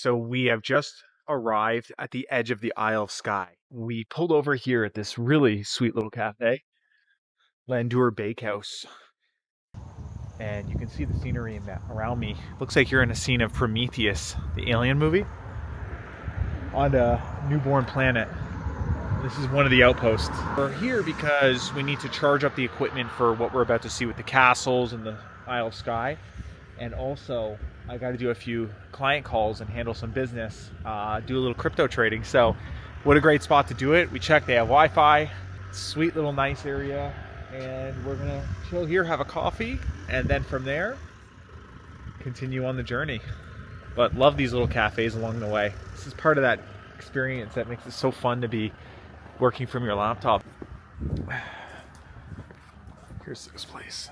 So we have just arrived at the edge of the Isle of Skye. We pulled over here at this really sweet little cafe, Landour Bakehouse. And you can see the scenery around me. Looks like you're in a scene of Prometheus, the Alien movie, on a newborn planet. This is one of the outposts. We're here because we need to charge up the equipment for what we're about to see with the castles and the Isle of Skye. And also, I got to do a few client calls and handle some business, do a little crypto trading. So what a great spot to do it. We checked, they have Wi-Fi, sweet little nice area. And we're gonna chill here, have a coffee, and then from there, continue on the journey. But love these little cafes along the way. This is part of that experience that makes it so fun to be working from your laptop. Here's this place.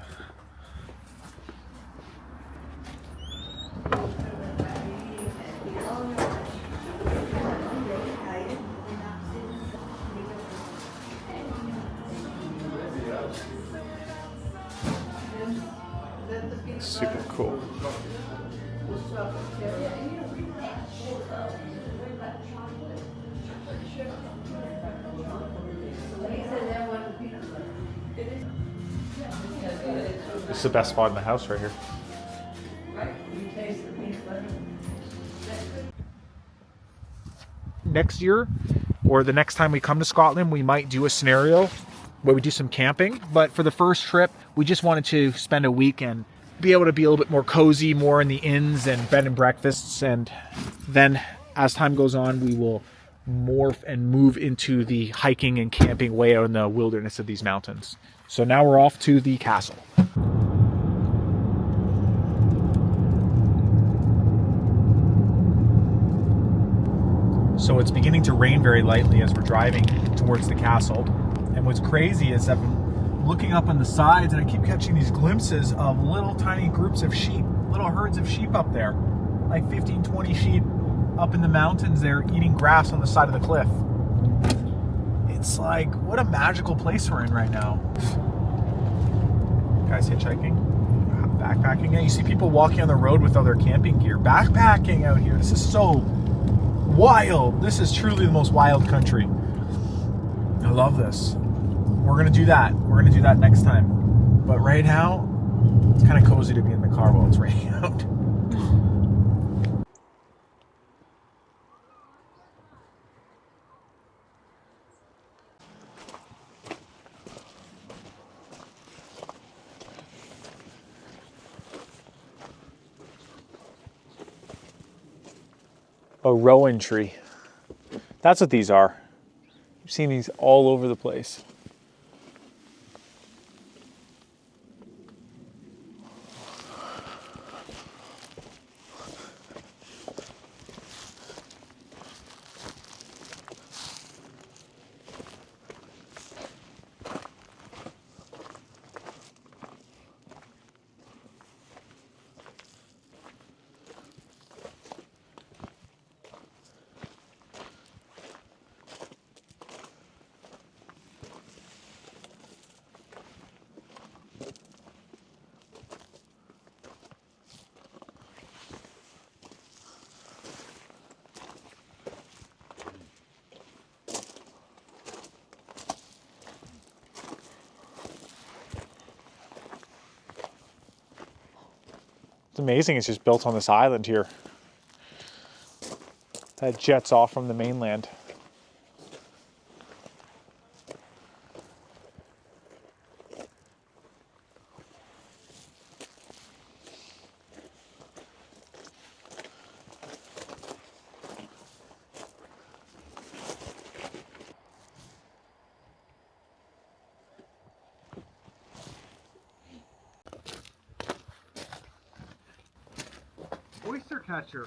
Super cool. This is the best spot in the house right here. Next year, or the next time we come to Scotland, we might do a scenario where we do some camping. But for the first trip, we just wanted to spend a week and be able to be a little bit more cozy, more in the inns and bed and breakfasts. And then as time goes on, we will morph and move into the hiking and camping way out in the wilderness of these mountains. So now we're off to the castle. So it's beginning to rain very lightly as we're driving towards the castle. And what's crazy is I'm looking up on the sides and I keep catching these glimpses of little tiny groups of sheep, little herds of sheep up there, like 15, 20 sheep up in the mountains there eating grass on the side of the cliff. It's like, what a magical place we're in right now. Guys hitchhiking, backpacking. Yeah, you see people walking on the road with all their camping gear, backpacking out here. This is so wild. This is truly the most wild country. I love this. We're gonna do that. We're gonna do that next time. But right now, it's kind of cozy to be in the car while it's raining out. A Rowan tree. That's what these are. I've seen these all over the place. It's amazing it's just built on this island here that jets off from the mainland. Oyster Catcher.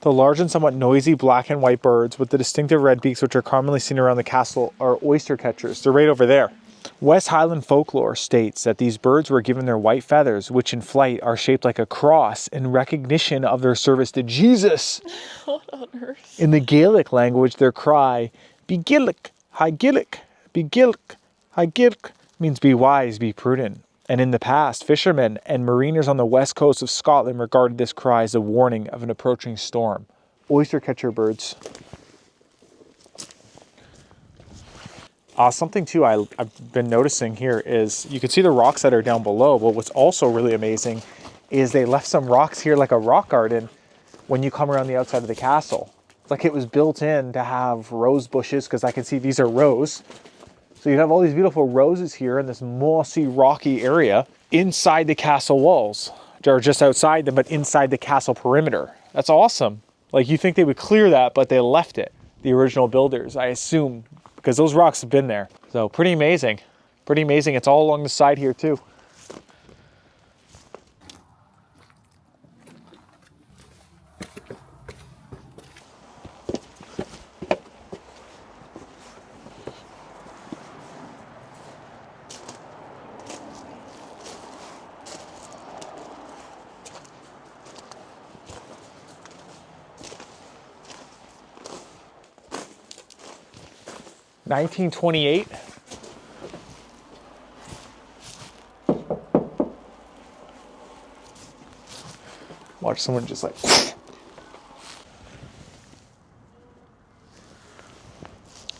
The large and somewhat noisy black and white birds with the distinctive red beaks which are commonly seen around the castle are oyster catchers. They're right over there. West Highland folklore states that these birds were given their white feathers, which in flight are shaped like a cross in recognition of their service to Jesus. What on earth? In the Gaelic language, their cry, "Be Gillick, hi Gillick, be Gillick, hi Gillick," means be wise, be prudent. And in the past, fishermen and mariners on the west coast of Scotland regarded this cry as a warning of an approaching storm. Oyster catcher birds. Something too I've been noticing here is you can see the rocks that are down below, but what's also really amazing is they left some rocks here like a rock garden when you come around the outside of the castle. Like it was built in to have rose bushes, because I can see these are rose. So you have all these beautiful roses here in this mossy, rocky area inside the castle walls, or just outside them, but inside the castle perimeter. That's awesome. Like you think they would clear that, but they left it. The original builders, I assume, because those rocks have been there. So pretty amazing. Pretty amazing. It's all along the side here too. (1928). Watch someone just like.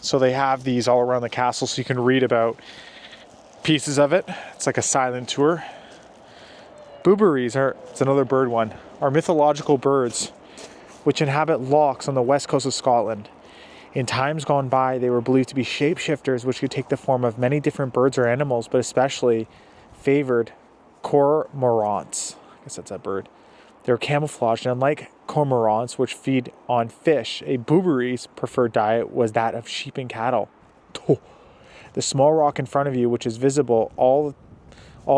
So they have these all around the castle so you can read about pieces of it. It's like a silent tour. Booberries it's another bird one, are mythological birds which inhabit lochs on the west coast of Scotland. In times gone by, they were believed to be shapeshifters which could take the form of many different birds or animals, but especially favored cormorants. I guess that's that bird. They're camouflaged, and unlike cormorants, which feed on fish, a booberry's preferred diet was that of sheep and cattle. The small rock in front of you, which is visible all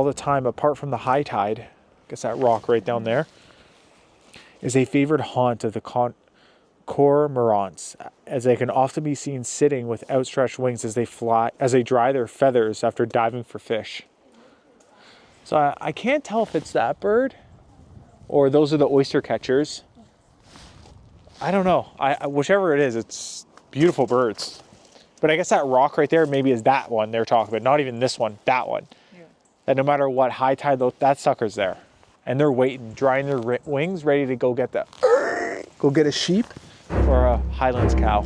the time apart from the high tide, I guess that rock right down there, is a favored haunt of the cormorants, as they can often be seen sitting with outstretched wings as they dry their feathers after diving for fish. So I can't tell if it's that bird or those are the oyster catchers. I don't know. Whichever it is, it's beautiful birds. But I guess that rock right there maybe is that one they're talking about. Not even this one, that one. Yeah. That no matter what high tide, that sucker's there. And they're waiting, drying their wings, ready to go get a sheep or a highlands cow.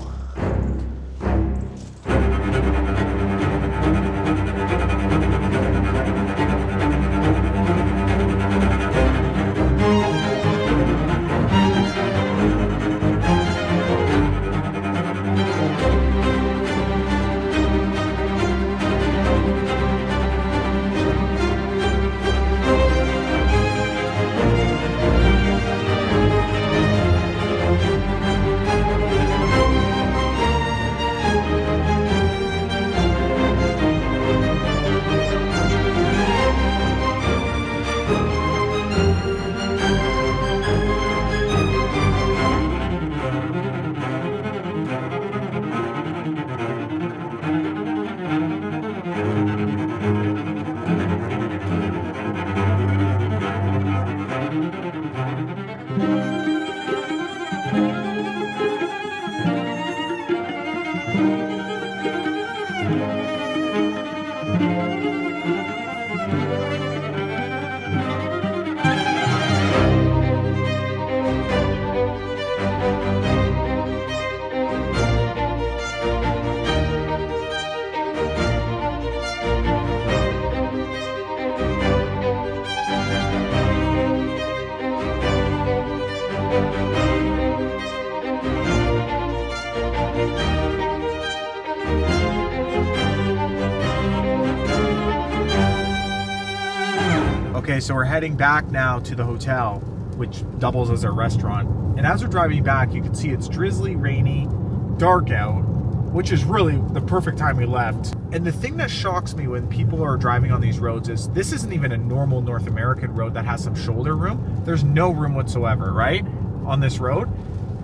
Okay, so we're heading back now to the hotel, which doubles as a restaurant. And as we're driving back, you can see it's drizzly, rainy, dark out, which is really the perfect time we left. And the thing that shocks me when people are driving on these roads is this isn't even a normal North American road that has some shoulder room. There's no room whatsoever, right? On this road.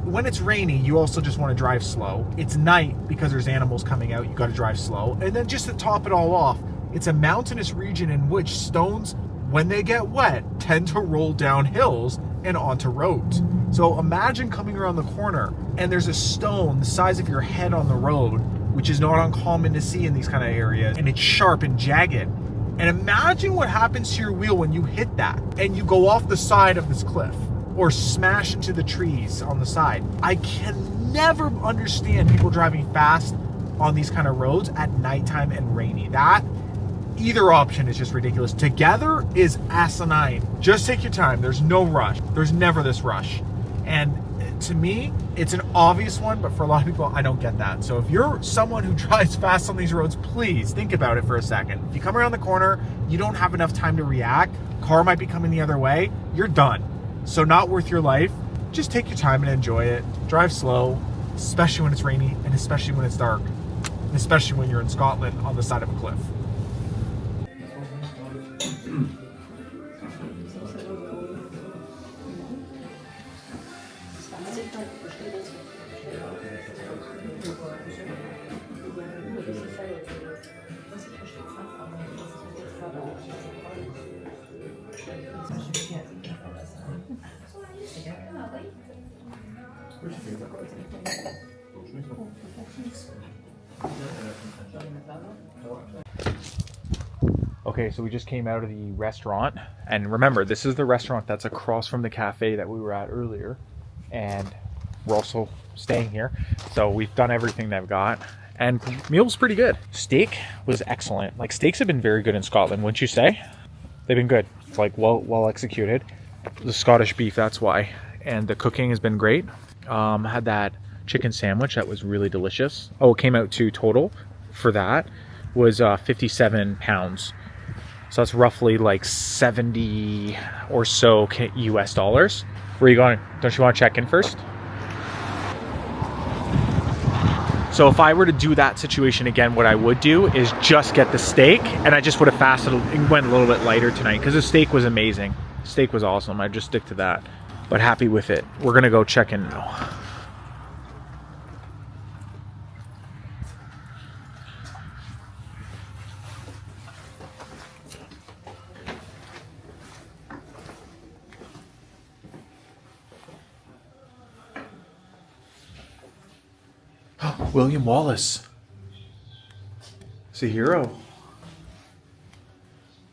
When it's rainy, you also just want to drive slow. It's night because there's animals coming out, you got to drive slow. And then just to top it all off, it's a mountainous region in which stones, when they get wet, tend to roll down hills and onto roads. So imagine coming around the corner and there's a stone the size of your head on the road, which is not uncommon to see in these kind of areas, and it's sharp and jagged. And imagine what happens to your wheel when you hit that and you go off the side of this cliff or smash into the trees on the side. I can never understand people driving fast on these kind of roads at nighttime and rainy. That either option is just ridiculous. Together is asinine. Just take your time. There's no rush. There's never this rush. And to me, it's an obvious one, but for a lot of people, I don't get that. So if you're someone who drives fast on these roads, please think about it for a second. If you come around the corner, you don't have enough time to react, car might be coming the other way, you're done. So not worth your life. Just take your time and enjoy it. Drive slow, especially when it's rainy and especially when it's dark, and especially when you're in Scotland on the side of a cliff. Okay, so we just came out of the restaurant, and remember, this is the restaurant that's across from the cafe that we were at earlier, and we're also staying here, so we've done everything they've got, and meal's pretty good. Steak was excellent. Like, steaks have been very good in Scotland, wouldn't you say? They've been good. It's like well executed. The Scottish beef, that's why. And the cooking has been great. Had that chicken sandwich that was really delicious. Oh, it came out to total for that was 57 pounds. So that's roughly like 70 or so US dollars. Where are you going? Don't you want to check in first? So if I were to do that situation again, what I would do is just get the steak, and I just would have fasted and went a little bit lighter tonight because the steak was amazing. Steak was awesome. I'd just stick to that. But happy with it. We're gonna go check in now. William Wallace. He's a hero.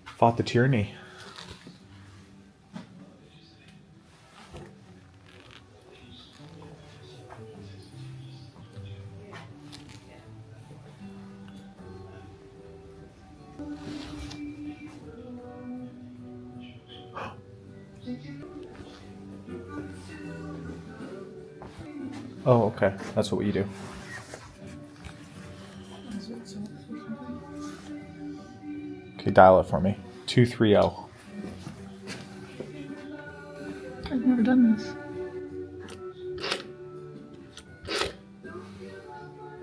Fought the tyranny. Oh, okay. That's what you do. Okay, dial it for me. 230. I've never done this.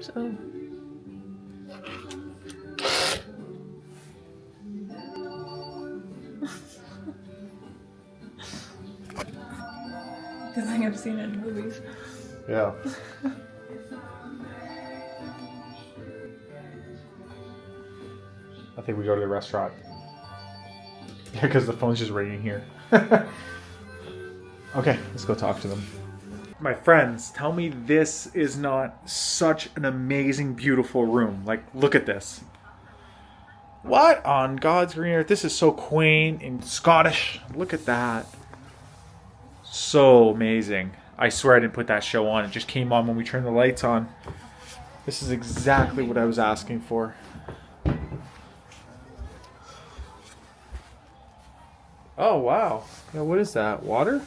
So. Good thing I've seen it in movies. Yeah. I think we go to the restaurant. Yeah, because the phone's just ringing here. Okay, let's go talk to them. My friends, tell me this is not such an amazing, beautiful room. Like, look at this. What on God's green earth? This is so quaint and Scottish. Look at that. So amazing. I swear I didn't put that show on. It just came on when we turned the lights on. This is exactly what I was asking for. Oh, wow. Yeah, what is that? Water?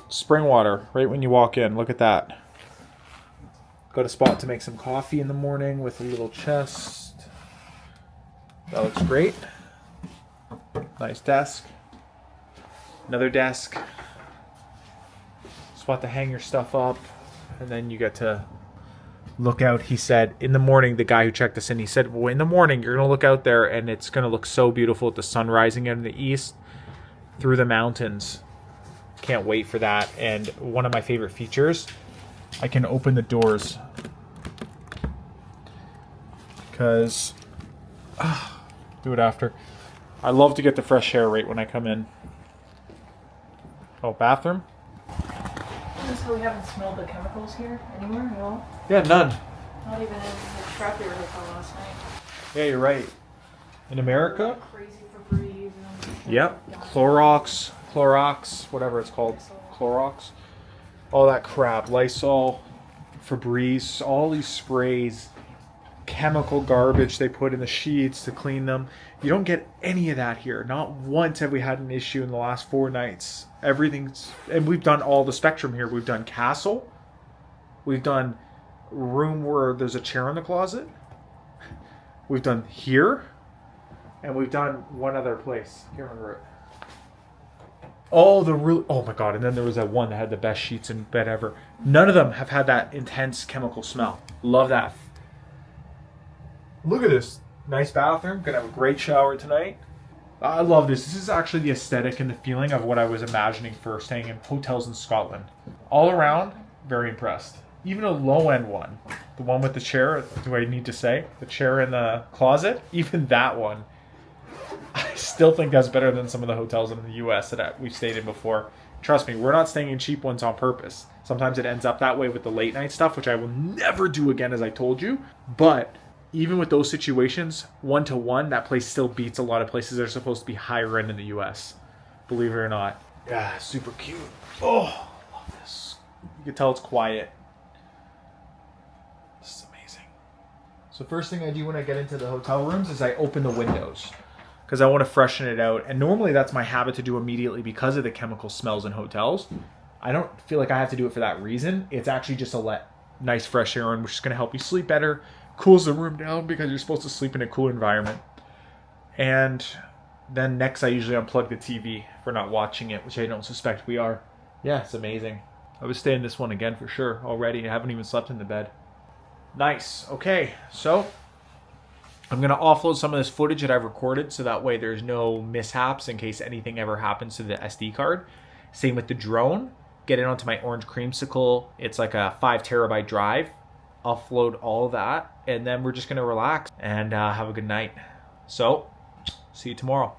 Spring water, right when you walk in. Look at that. Got a spot to make some coffee in the morning with a little chest. That looks great. Nice desk. Another desk. Spot to hang your stuff up. And then you get to look out. He said, in the morning, the guy who checked us in, he said, well, in the morning, you're going to look out there and it's going to look so beautiful with the sun rising in the east through the mountains. Can't wait for that. And one of my favorite features, I can open the doors. Because, do it after. I love to get the fresh air right when I come in. Oh, bathroom? So we haven't smelled the chemicals here anywhere at all? Yeah, none. Not even in the Strawberry Hotel last night. Yeah, you're right. In America? Crazy Febreze and Yep. Clorox, whatever it's called. Clorox. All that crap. Lysol, Febreze, all these sprays, chemical garbage they put in the sheets to clean them. You don't get any of that here. Not once have we had an issue in the last 4 nights. Everything's, and we've done all the spectrum here. We've done castle. We've done room where there's a chair in the closet. We've done here. And we've done one other place. I can't remember it. Oh my god, and then there was that one that had the best sheets in bed ever. None of them have had that intense chemical smell. Love that. Look at this. Nice bathroom. Gonna have a great shower tonight. I love this. This is actually the aesthetic and the feeling of what I was imagining for staying in hotels in Scotland. All around, very impressed. Even a low-end one. The one with the chair, do I need to say? The chair in the closet? Even that one. I still think that's better than some of the hotels in the US that we've stayed in before. Trust me, we're not staying in cheap ones on purpose. Sometimes it ends up that way with the late night stuff, which I will never do again, as I told you. But even with those situations, 1-to-1, that place still beats a lot of places that are supposed to be higher end in the US. Believe it or not. Yeah, super cute. Oh, love this. You can tell it's quiet. This is amazing. So first thing I do when I get into the hotel rooms is I open the windows, because I want to freshen it out. And normally that's my habit to do immediately because of the chemical smells in hotels. I don't feel like I have to do it for that reason. It's actually just to let nice fresh air in, which is going to help you sleep better, cools the room down because you're supposed to sleep in a cool environment. And then next I usually unplug the TV for not watching it, which I don't suspect we are. Yeah, it's amazing. I would stay in this one again for sure already. I haven't even slept in the bed. Nice. Okay, so I'm going to offload some of this footage that I've recorded so that way there's no mishaps in case anything ever happens to the SD card. Same with the drone. Get it onto my orange creamsicle. It's like a 5 terabyte drive. Offload all of that, and then we're just going to relax and have a good night. So, see you tomorrow.